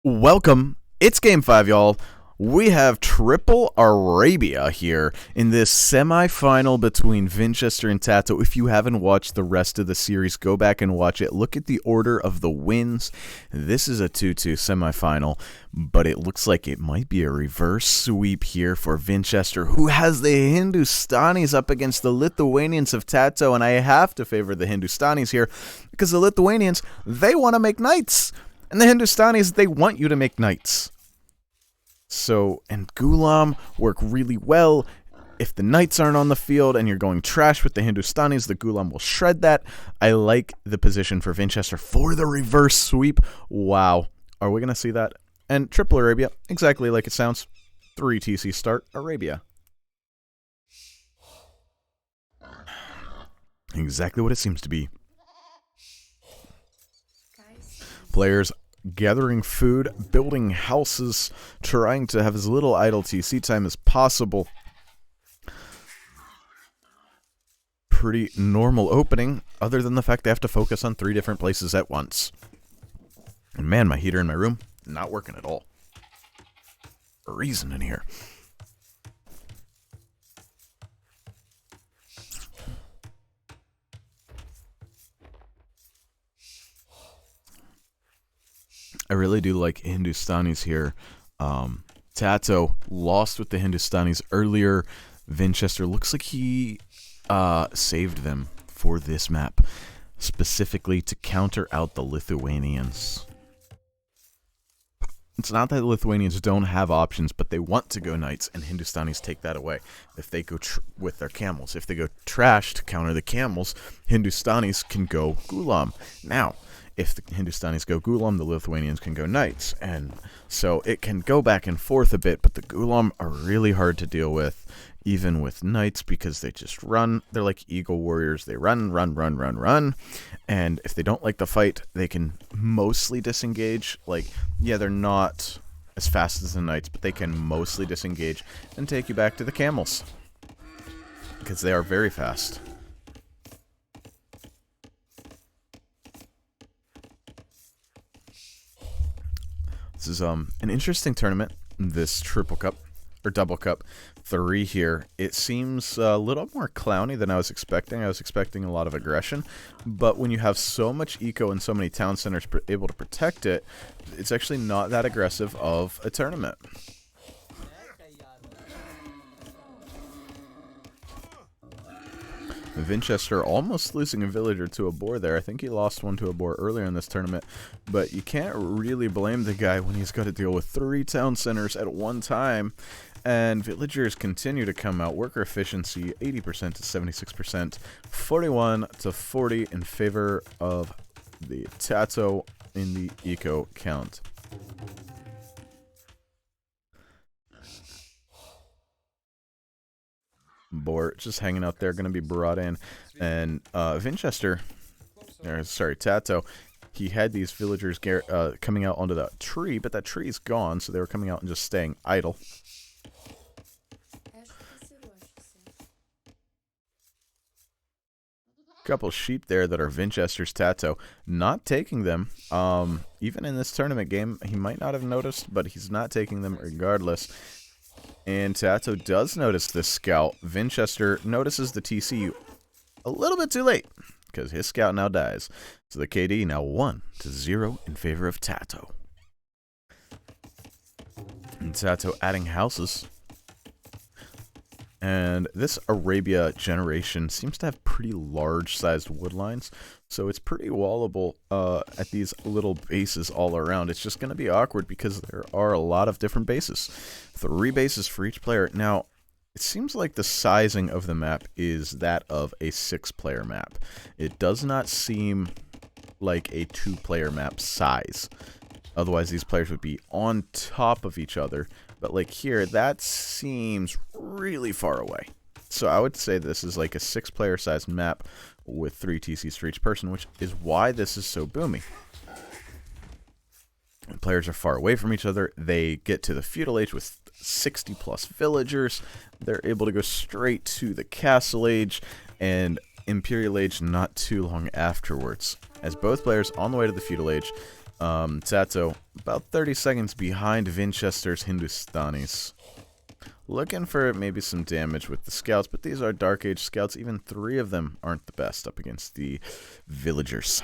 Welcome. It's Game 5, y'all. We have Triple Arabia here in this semi-final between Vinchester and Tatoh. If you haven't watched the rest of the series, go back and watch it. Look at the order of the wins. This is a 2-2 semi-final, but it looks like it might be a reverse sweep here for Vinchester, who has the Hindustanis up against the Lithuanians of Tatoh, and I have to favor the Hindustanis here because the Lithuanians, they want to make knights. And the Hindustanis, they want you to make knights. So, and Ghulam work really well. If the knights aren't on the field and you're going trash with the Hindustanis, the Ghulam will shred that. I like the position for Vinchester for the reverse sweep. Wow. Are we going to see that? And Triple Arabia, exactly like it sounds. 3 TC start, Arabia. Exactly what it seems to be. Players gathering food, building houses, trying to have as little idle TC time as possible. Pretty normal opening, other than the fact they have to focus on 3 different places at once. And man, my heater in my room, not working at all. Freezing in here. I really do like Hindustanis here. Tatoh lost with the Hindustanis earlier. Vinchester looks like he saved them for this map, specifically to counter out the Lithuanians. It's not that the Lithuanians don't have options, but they want to go knights, and Hindustanis take that away. If they go with their camels, if they go trash to counter the camels, Hindustanis can go Ghulam. Now, if the Hindustanis go Ghulam, the Lithuanians can go knights. And so it can go back and forth a bit, but the Ghulam are really hard to deal with, even with knights, because they just run. They're like eagle warriors. They run. And if they don't like the fight, they can mostly disengage. Like, yeah, they're not as fast as the knights, but they can mostly disengage and take you back to the camels, because they are very fast. This is an interesting tournament, this triple cup, or double cup 3 here. It seems a little more clowny than I was expecting. I was expecting a lot of aggression, but when you have so much eco and so many town centers able to protect it, it's actually not that aggressive of a tournament. Vinchester almost losing a villager to a boar there. I think he lost one to a boar earlier in this tournament, but you can't really blame the guy when he's got to deal with 3 town centers at one time, and villagers continue to come out. Worker efficiency 80% to 76%, 41 to 40 in favor of the Tatoh in the eco count. Boar just hanging out there, going to be brought in. And Vinchester, sorry, Tatoh, he had these villagers coming out onto that tree, but that tree is gone, so they were coming out and just staying idle. Couple sheep there that are Vinchester's Tatoh, not taking them. Even in this tournament game, he might not have noticed, but he's not taking them regardless. And Tatoh does notice this scout. Vinchester notices the TC a little bit too late, because his scout now dies. So the KD now 1-0 in favor of Tatoh. And Tatoh adding houses. And this Arabia generation seems to have pretty large-sized wood lines, so it's pretty wallable at these little bases all around. It's just going to be awkward because there are a lot of different bases. 3 bases for each player. Now, it seems like the sizing of the map is that of a 6-player map. It does not seem like a 2-player map size. Otherwise, these players would be on top of each other. But like here, that seems really far away. So I would say this is like a 6-player sized map with 3 TCs for each person, which is why this is so boomy. When players are far away from each other, they get to the feudal age with 60 plus villagers. They're able to go straight to the castle age and imperial age not too long afterwards. As both players on the way to the feudal age Tatoh about 30 seconds behind Vinchester's Hindustanis. Looking for maybe some damage with the scouts, but these are Dark Age scouts. Even 3 of them aren't the best up against the villagers.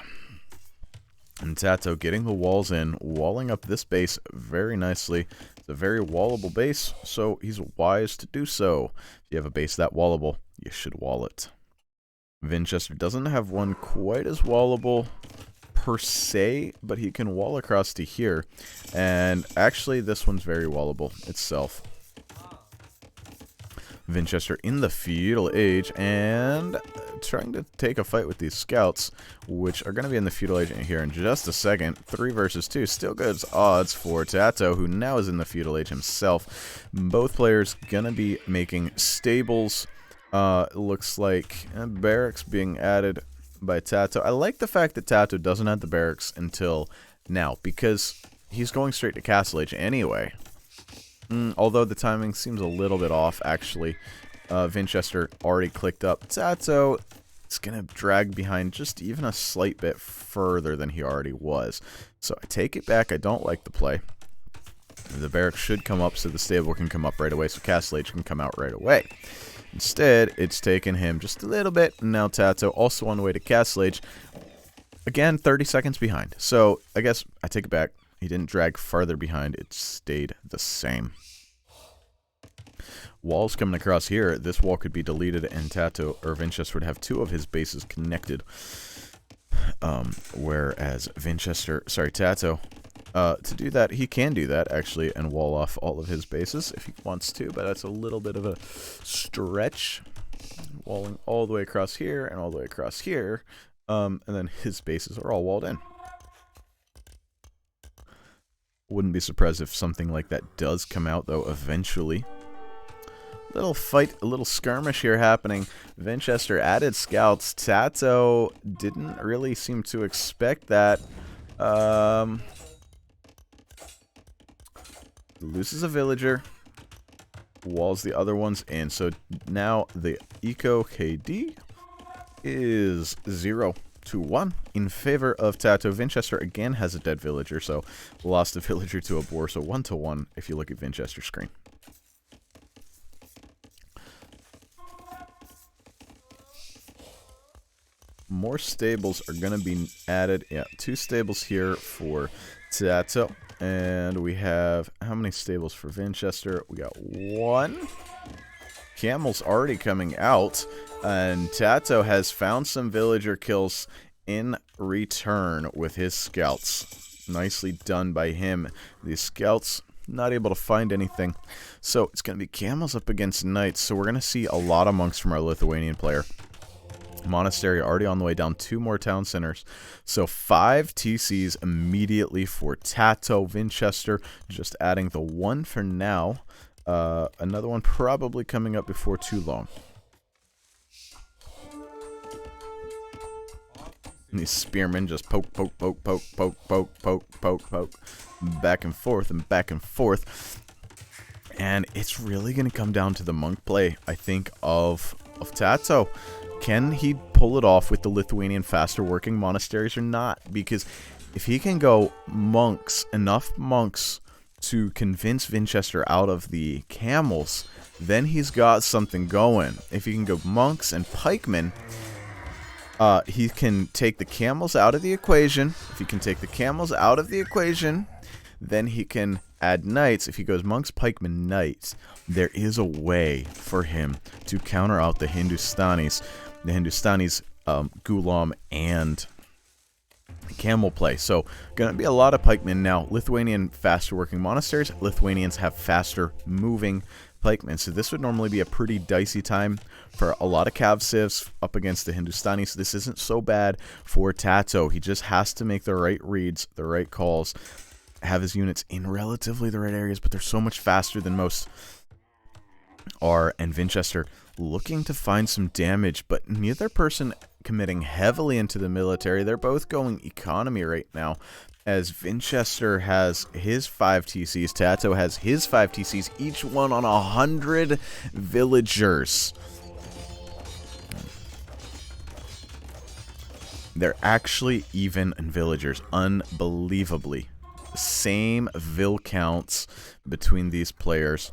And Tatoh getting the walls in, walling up this base very nicely. It's a very wallable base, so he's wise to do so. If you have a base that wallable, you should wall it. Vinchester doesn't have one quite as wallable per se, but he can wall across to here. And actually, this one's very wallable itself. Vinchester in the feudal age and trying to take a fight with these scouts, which are going to be in the feudal age here in just a second. 3 versus 2, still good odds for Tatoh, who now is in the feudal age himself. Both players going to be making stables. Looks like barracks being added by Tatoh. I like the fact that Tatoh doesn't have the barracks until now, because he's going straight to castle age anyway. Although the timing seems a little bit off, actually. Vinchester already clicked up. Tatoh is going to drag behind just even a slight bit further than he already was. So I take it back. I don't like the play. The barracks should come up so the stable can come up right away, so Castle Age can come out right away. Instead, it's taken him just a little bit. And now Tatoh also on the way to Castle Age. Again, 30 seconds behind. So I guess I take it back. He didn't drag farther behind. It stayed the same. Walls coming across here. This wall could be deleted, and Tatoh or Vinchester would have 2 of his bases connected. Whereas Tatoh, to do that, he can do that actually and wall off all of his bases if he wants to, but that's a little bit of a stretch. Walling all the way across here and all the way across here, and then his bases are all walled in. Wouldn't be surprised if something like that does come out, though, eventually. Little fight, a little skirmish here happening. Vinchester added scouts. Tatoh didn't really seem to expect that. Loses a villager. Walls the other ones in. So now the Eco KD is 0-1 in favor of Tatoh. Vinchester again has a dead villager, so lost a villager to a boar, so 1-1 if you look at Vinchester's screen. More stables are going to be added. Yeah, 2 stables here for Tatoh. And we have, how many stables for Vinchester? We got 1. Camel's already coming out. And Tatoh has found some villager kills in return with his scouts. Nicely done by him. These scouts not able to find anything. So it's going to be camels up against knights. So we're going to see a lot of monks from our Lithuanian player. Monastery already on the way down. 2 more town centers. So 5 TCs immediately for Tatoh. Vinchester just adding the 1 for now. Another one probably coming up before too long. And these spearmen just poke, poke, poke, poke, poke, poke, poke, poke, poke. Back and forth and back and forth. And it's really going to come down to the monk play, I think, of Tatoh. Can he pull it off with the Lithuanian faster working monasteries or not? Because if he can go monks, enough monks to convince Vinchester out of the camels, then he's got something going. If he can go monks and pikemen, he can take the camels out of the equation. If he can take the camels out of the equation, then he can add knights. If he goes monks, pikemen, knights, there is a way for him to counter out the Hindustanis. The Hindustanis, Ghulam, and camel play. So, going to be a lot of pikemen now. Lithuanian faster working monasteries. Lithuanians have faster moving pikemen. So this would normally be a pretty dicey time for a lot of cav civs up against the Hindustanis. So this isn't so bad for Tatoh. He just has to make the right reads, the right calls, have his units in relatively the right areas, but they're so much faster than most are. And Vinchester looking to find some damage, but neither person committing heavily into the military. They're both going economy right now, as Vinchester has his 5 TCs, Tatoh has his 5 TCs, each one on 100 villagers. They're actually even in villagers, unbelievably. Same vill counts between these players.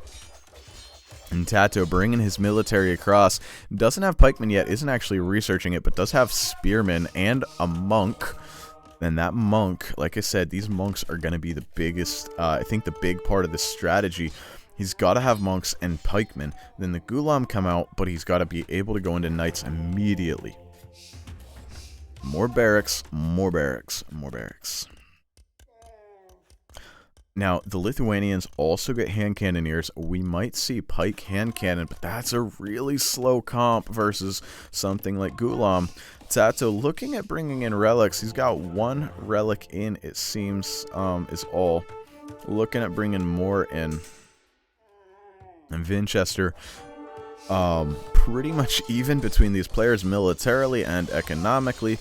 And Tatoh bringing his military across. Doesn't have pikemen yet, isn't actually researching it, but does have spearmen and a monk. And that monk, like I said, these monks are going to be the biggest, I think the big part of this strategy. He's got to have monks and pikemen. Then the Gulam come out, but he's got to be able to go into knights immediately. More barracks, more barracks, more barracks. Now, the Lithuanians also get hand cannoneers. We might see pike hand cannon, but that's a really slow comp versus something like Gulam. Tatoh looking at bringing in relics. He's got one relic in, it seems, is all. Looking at bringing more in. And Vinchester, pretty much even between these players militarily and economically.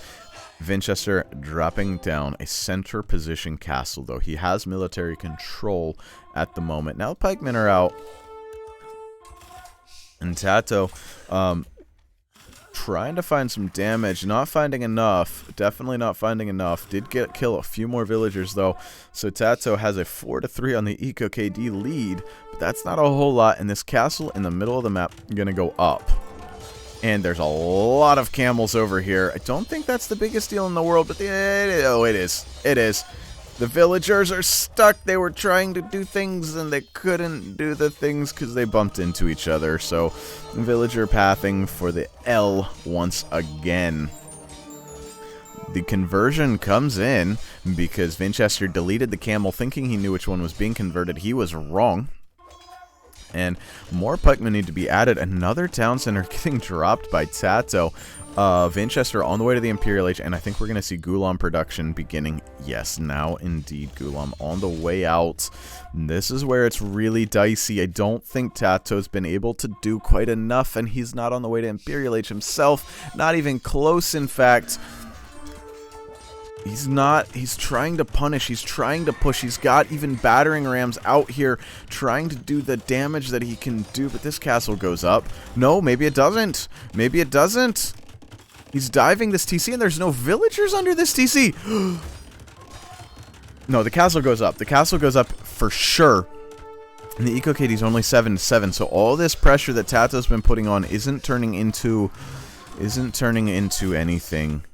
Vinchester dropping down a center position castle, though. He has military control at the moment. Now the pikemen are out. And Tatoh, trying to find some damage. Not finding enough. Definitely not finding enough. Did kill a few more villagers, though. So Tatoh has a 4-3 on the Eco KD lead. But that's not a whole lot. And this castle in the middle of the map is going to go up. And there's a lot of camels over here. I don't think that's the biggest deal in the world, but it is. It is. The villagers are stuck. They were trying to do things, and they couldn't do the things because they bumped into each other. So, villager pathing for the L once again. The conversion comes in because Vinchester deleted the camel thinking he knew which one was being converted. He was wrong. And more pikemen need to be added. Another town center getting dropped by Tatoh. Vinchester on the way to the Imperial Age, and I think we're going to see Gulam production beginning. Yes, now indeed Gulam on the way out. This is where it's really dicey. I don't think Tatoh's been able to do quite enough, and he's not on the way to Imperial Age himself. Not even close, in fact. He's not. He's trying to punish. He's trying to push. He's got even battering rams out here trying to do the damage that he can do. But this castle goes up. No, maybe it doesn't. Maybe it doesn't. He's diving this TC and there's no villagers under this TC. No, the castle goes up. The castle goes up for sure. And the Eco KD is only 7-7. So all this pressure that Tatoh's been putting on isn't turning into anything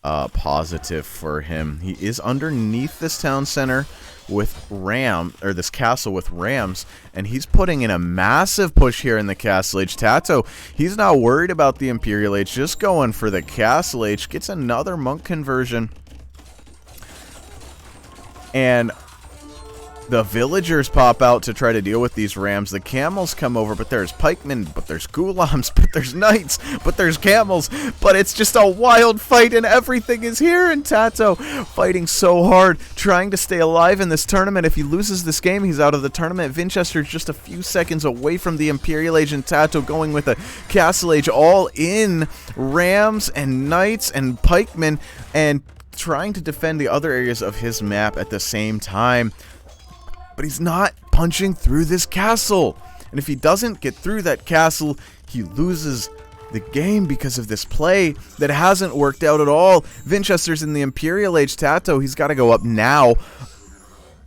positive for him. He is underneath this town center with this castle with rams, and he's putting in a massive push here in the castle age. Tatoh, he's not worried about the Imperial Age, just going for the castle age. Gets another monk conversion, and the villagers pop out to try to deal with these rams. The camels come over, but there's pikemen, but there's gulams, but there's knights, but there's camels. But it's just a wild fight, and everything is here. And Tatoh fighting so hard, trying to stay alive in this tournament. If he loses this game, he's out of the tournament. Vinchester's just a few seconds away from the Imperial Age, and Tatoh going with a Castle Age all in. Rams and knights and pikemen, and trying to defend the other areas of his map at the same time. But he's not punching through this castle. And if he doesn't get through that castle, he loses the game because of this play that hasn't worked out at all. Vinchester's in the Imperial Age. Tatoh, he's got to go up now.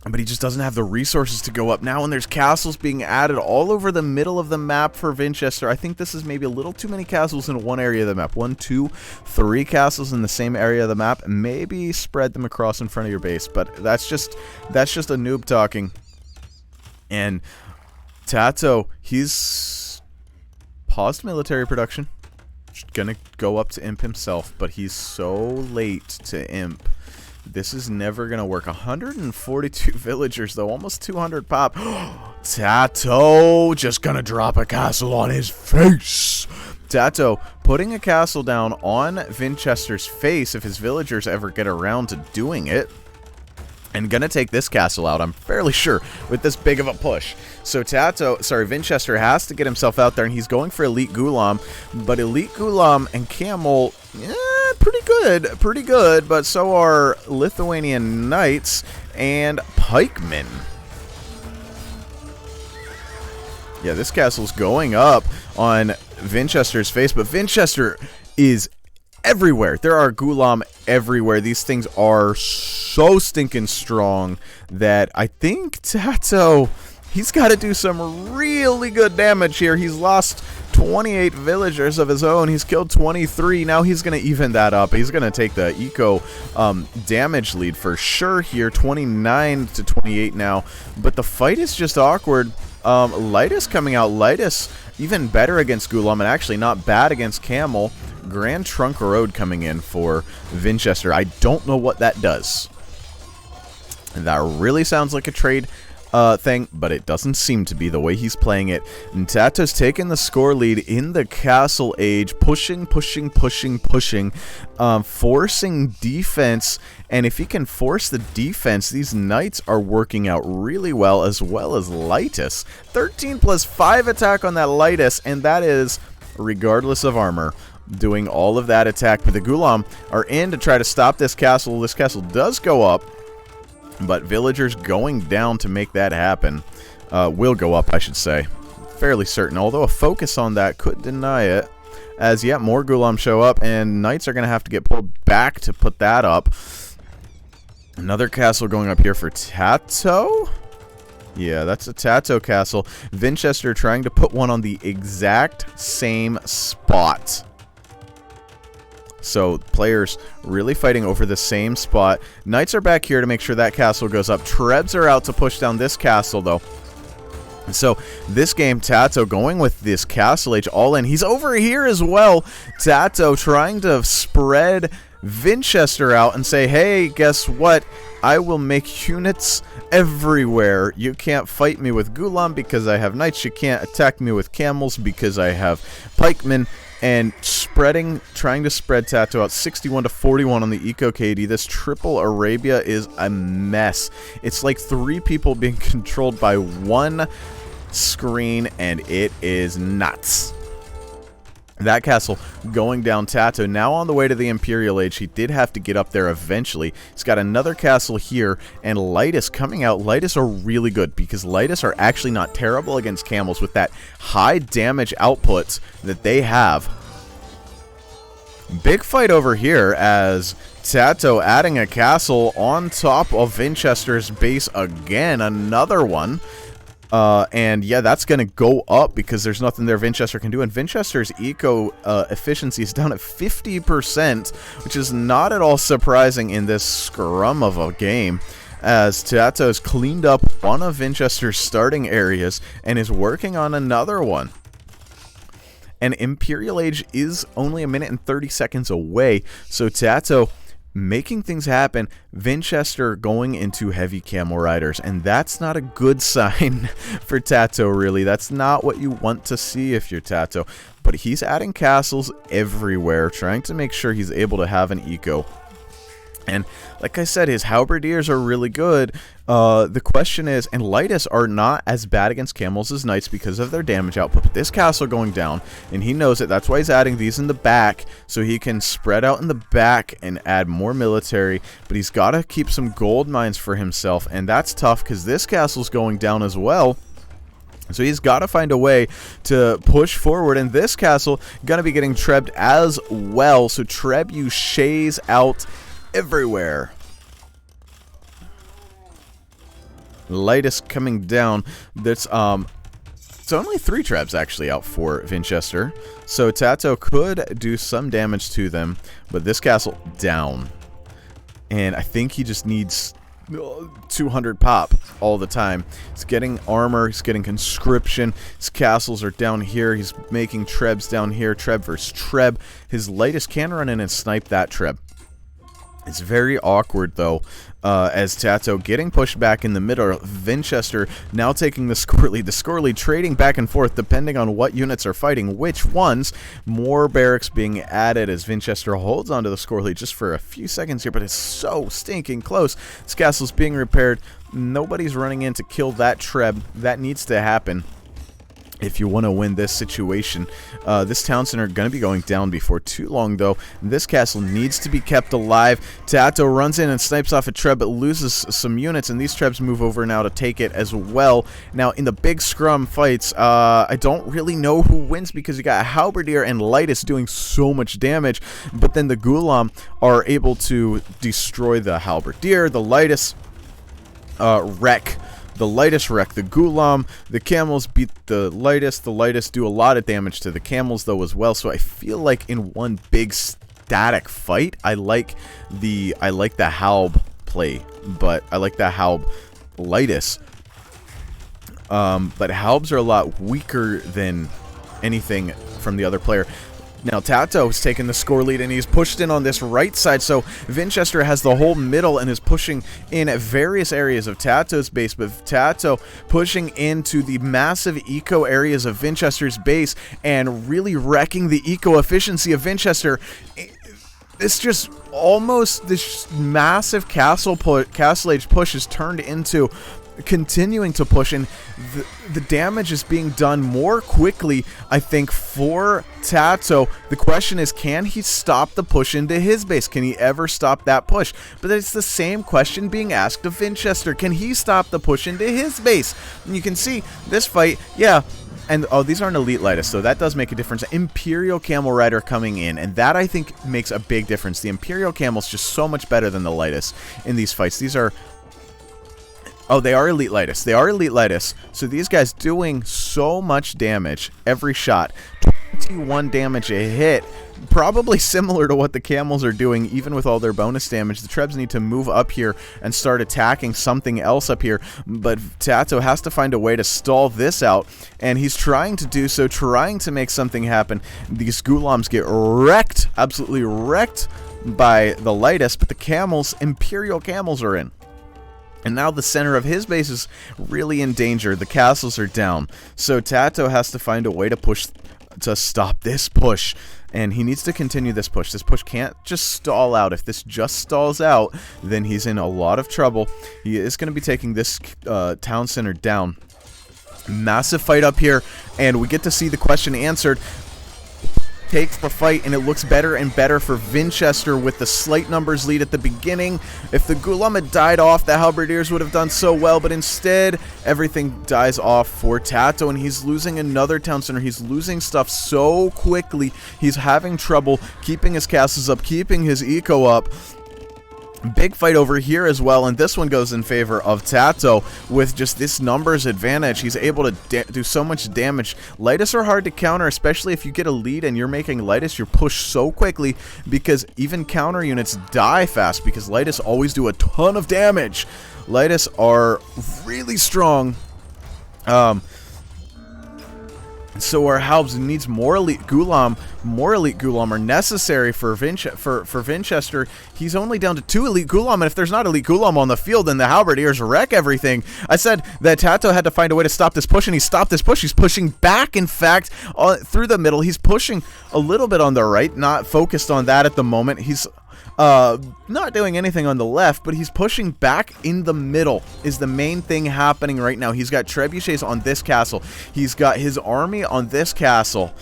But he just doesn't have the resources to go up now. And there's castles being added all over the middle of the map for Vinchester. I think this is maybe a little too many castles in one area of the map. 1, 2, 3 castles in the same area of the map. Maybe spread them across in front of your base. But that's just a noob talking. And Tatoh, he's paused military production. Gonna go up to imp himself, but he's so late to imp. This is never gonna work. 142 villagers, though, almost 200 pop. Tatoh just gonna drop a castle on his face. Tatoh putting a castle down on Vinchester's face if his villagers ever get around to doing it. And gonna take this castle out, I'm fairly sure, with this big of a push. So Vinchester has to get himself out there, and he's going for Elite Gulam. But Elite Gulam and Camel, pretty good, but so are Lithuanian Knights and Pikemen. Yeah, this castle's going up on Vinchester's face, but Vinchester is everywhere. There are Gulam everywhere. These things are so stinking strong that I think Tatoh, he's got to do some really good damage here. He's lost 28 villagers of his own. He's killed 23. Now he's going to even that up. He's going to take the eco damage lead for sure here. 29 to 28 now. But the fight is just awkward. Lightus coming out. Lightus even better against Gulam and actually not bad against Camel. Grand Trunk Road coming in for Vinchester. I don't know what that does. And that really sounds like a trade thing, but it doesn't seem to be the way he's playing it. And Tato's taking the score lead in the Castle Age, pushing, forcing defense. And if he can force the defense, these Knights are working out really well, as well as Lightus. 13 plus 5 attack on that Lightus, and that is regardless of armor, doing all of that attack. But the Gulam are in to try to stop this castle. This castle does go up, but villagers going down to make that happen. Will go up, I should say. Fairly certain, although a focus on that could deny it. As yet more Gulam show up, and Knights are going to have to get pulled back to put that up. Another castle going up here for Tatoh? Yeah, that's a Tatoh castle. Vinchester trying to put one on the exact same spot. So players really fighting over the same spot. Knights are back here to make sure that castle goes up. Trebs are out to push down this castle, though. So this game, Tatoh going with this Castle Age all in. He's over here as well. Tatoh trying to spread Vinchester out and say, hey, guess what? I will make units everywhere. You can't fight me with Gulam because I have Knights. You can't attack me with Camels because I have Pikemen. And trying to spread Tatoh out 61 to 41 on the Eco KD. This triple Arabia is a mess. It's like 3 people being controlled by one screen, and it is nuts. That castle going down. Tatoh now on the way to the Imperial Age. He did have to get up there eventually. He's got another castle here, and Lightus coming out. Lightus are really good because Lightus are actually not terrible against camels with that high damage output that they have. Big fight over here as Tatoh adding a castle on top of Vinchester's base again. Another one. And yeah, that's going to go up because there's nothing there Vinchester can do. And Vinchester's eco efficiency is down at 50%, which is not at all surprising in this scrum of a game, as Tato's cleaned up one of Vinchester's starting areas and is working on another one. And Imperial Age is only 1 minute and 30 seconds away, so Tatoh making things happen. Vinchester going into heavy camel riders, and that's not a good sign for Tatoh, really. That's not what you want to see if you're Tatoh. But he's adding castles everywhere, trying to make sure he's able to have an eco. And like I said, his halberdiers are really good. The question is, and Lightus are not as bad against camels as Knights because of their damage output. But this castle going down, and he knows it. That's why he's adding these in the back, so he can spread out in the back and add more military. But he's got to keep some gold mines for himself, and that's tough because this castle's going down as well. So he's got to find a way to push forward, and this castle going to be getting trebbed as well. So trebuchets out everywhere. Lightus coming down. That's it's only 3 trebs actually out for Vinchester, so Tatoh could do some damage to them, but this castle down, and I think he just needs 200 pop all the time. He's getting armor, he's getting conscription, his castles are down here, he's making trebs down here, treb versus treb. His Lightus can run in and snipe that treb. It's very awkward, though, as Tatoh getting pushed back in the middle. Vinchester now taking the score lead. The score lead trading back and forth depending on what units are fighting which ones. More barracks being added as Vinchester holds onto the score lead just for a few seconds here, but it's so stinking close. This castle's being repaired. Nobody's running in to kill that treb. That needs to happen. if you want to win this situation. This town center going to be going down before too long, though. This castle needs to be kept alive. Tatoh runs in and snipes off a Treb, but loses some units, and these Trebs move over now to take it as well. Now, in the big scrum fights, I don't really know who wins, because you got Halberdier and Lytus doing so much damage, but then the Gulam are able to destroy the Halberdier. The Lytus wreck the Gulam. The camels beat the Lytus. The Lytus do a lot of damage to the camels, though, as well. So I feel like in one big static fight, I like the Halb play, but I like the Halb Lytus. But Halbs are a lot weaker than anything from the other player. Now, Tatoh has taken the score lead, and he's pushed in on this right side, so Vinchester has the whole middle and is pushing in at various areas of Tato's base, but Tatoh pushing into the massive eco areas of Vinchester's base and really wrecking the eco efficiency of Vinchester. It's just almost this massive castle age push is turned into continuing to push, and the damage is being done more quickly, I think, for Tatoh. The question is, can he stop the push into his base? Can he ever stop that push? But it's the same question being asked of Vinchester. Can he stop the push into his base? And you can see this fight, yeah. And, oh, these aren't Elite Lytus, so that does make a difference. Imperial Camel Rider coming in, and that, I think, makes a big difference. The Imperial Camel's just so much better than the Lytus in these fights. These are... Oh, they are Elite Lytus. They are Elite Lytus. So these guys doing so much damage every shot. 21 damage a hit. Probably similar to what the camels are doing, even with all their bonus damage. The Trebs need to move up here and start attacking something else up here. But Tatoh has to find a way to stall this out, and he's trying to do so, trying to make something happen. These Gulams get wrecked, absolutely wrecked by the Lytus, but the camels, Imperial Camels, are in. And now the center of his base is really in danger. The castles are down. So Tatoh has to find a way to push, to stop this push. And he needs to continue this push. This push can't just stall out. If this just stalls out, then he's in a lot of trouble. He is going to be taking this town center down. Massive fight up here. And we get to see the question answered. Takes the fight, and it looks better and better for Vinchester with the slight numbers lead at the beginning. If the Gulam had died off, the Halberdiers would have done so well, but instead, everything dies off for Tatoh, and he's losing another town center. He's losing stuff so quickly. He's having trouble keeping his castles up, keeping his eco up. Big fight over here as well, and this one goes in favor of Tatoh with just this numbers advantage. He's able to do so much damage. Lytus are hard to counter, especially if you get a lead and you're making Lytus, you're pushed so quickly, because even counter units die fast, because Lytus always do a ton of damage. Lytus are really strong. So our Halbs needs more elite Gulam. More elite Gulam are necessary for Vinchester. He's only down to 2 elite Gulam, and if there's not elite Gulam on the field, then the Halberdiers wreck everything. I said that Tatoh had to find a way to stop this push, and he stopped this push. He's pushing back, in fact, through the middle. He's pushing a little bit on the right, not focused on that at the moment. He's not doing anything on the left, but he's pushing back in the middle is the main thing happening right now. He's got trebuchets on this castle. He's got his army on this castle,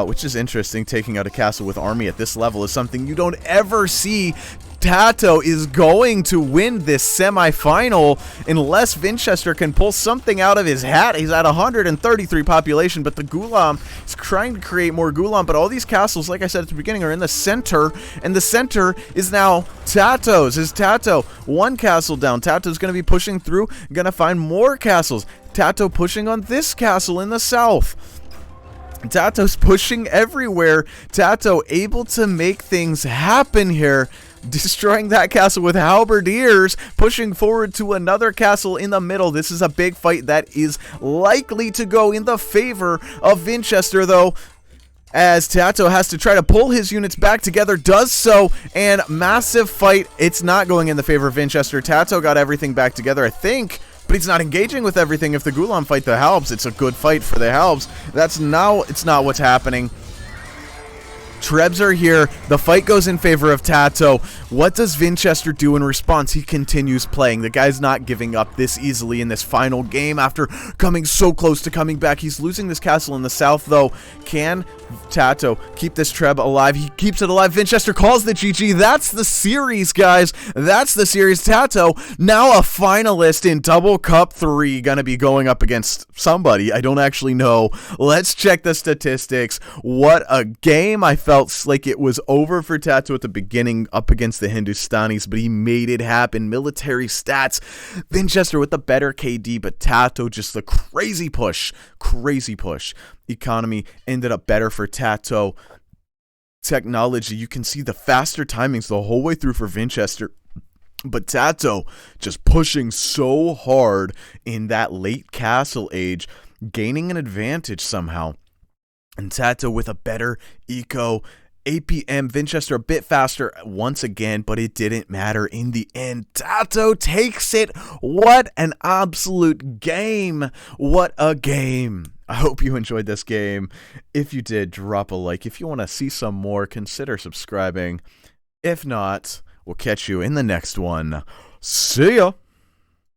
which is interesting. Taking out a castle with army at this level is something you don't ever see. Tatoh is going to win this semi-final unless Vinchester can pull something out of his hat. He's at 133 population, but the Gulam is trying to create more Gulam, but all these castles, like I said at the beginning, are in the center, and the center is now Tatoh's. Is Tatoh one castle down? Tatoh's going to be pushing through, going to find more castles. Tatoh pushing on this castle in the south. Tatoh's pushing everywhere. Tatoh able to make things happen here. Destroying that castle with Halberdiers, pushing forward to another castle in the middle. This is a big fight that is likely to go in the favor of Vinchester, though, as Tatoh has to try to pull his units back together, does so, and massive fight. It's not going in the favor of Vinchester. Tatoh got everything back together, I think, but he's not engaging with everything. If the Gulam fight the Halbs, it's a good fight for the Halbs. It's not what's happening. Trebs are here. The fight goes in favor of Tatoh. What does Vinchester do in response? He continues playing. The guy's not giving up this easily in this final game after coming so close to coming back. He's losing this castle in the south, though. Can Tatoh keep this Treb alive? He keeps it alive. Vinchester calls the GG. That's the series, guys. That's the series. Tatoh, now a finalist in Double Cup 3, gonna be going up against somebody. I don't actually know. Let's check the statistics. What a game. I felt like it was over for Tatoh at the beginning up against the Hindustanis, but he made it happen. Military stats, Vinchester with the better KD, but Tatoh just the crazy push. Economy ended up better for Tatoh. Technology, you can see the faster timings the whole way through for Vinchester. But Tatoh just pushing so hard in that late castle age, gaining an advantage somehow. And Tatoh with a better eco. APM, Vinchester a bit faster once again, but it didn't matter in the end. Tatoh takes it. What an absolute game. What a game. I hope you enjoyed this game. If you did, drop a like. If you want to see some more, consider subscribing. If not, we'll catch you in the next one. See ya.